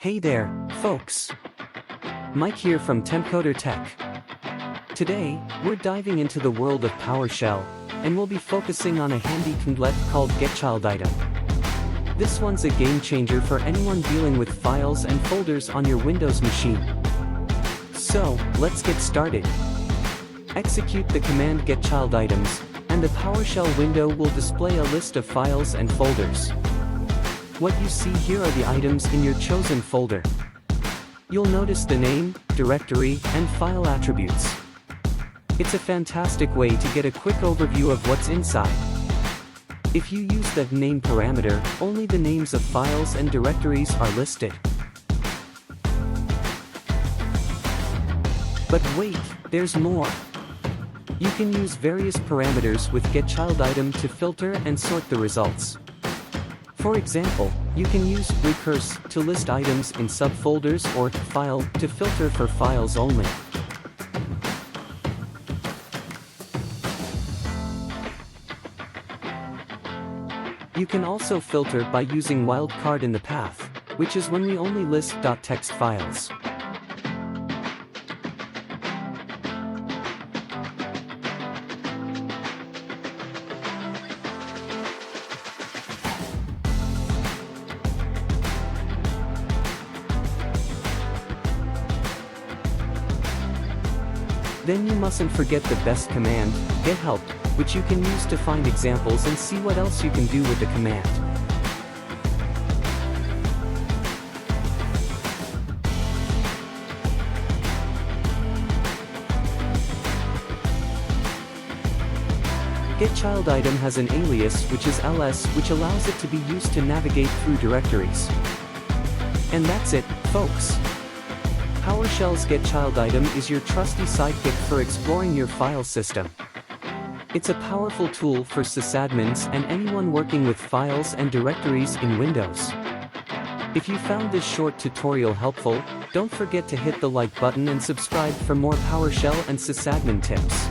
Hey there, folks. Mike here from Tempcoder Tech. Today, we're diving into the world of PowerShell, and we'll be focusing on a handy cmdlet called Get-ChildItem. This one's a game changer for anyone dealing with files and folders on your Windows machine. So, let's get started. Execute the command Get-ChildItems, and the PowerShell window will display a list of files and folders. What you see here are the items in your chosen folder. You'll notice the name, directory, and file attributes. It's a fantastic way to get a quick overview of what's inside. If you use the name parameter, only the names of files and directories are listed. But wait, there's more. You can use various parameters with Get-ChildItem to filter and sort the results. For example, you can use recurse to list items in subfolders or file to filter for files only. You can also filter by using wildcard in the path, which is when we only list .txt files. Then you mustn't forget the best command, get help, which you can use to find examples and see what else you can do with the command. Get-ChildItem has an alias which is ls, which allows it to be used to navigate through directories. And that's it, folks. PowerShell's Get-ChildItem is your trusty sidekick for exploring your file system. It's a powerful tool for sysadmins and anyone working with files and directories in Windows. If you found this short tutorial helpful, don't forget to hit the like button and subscribe for more PowerShell and sysadmin tips.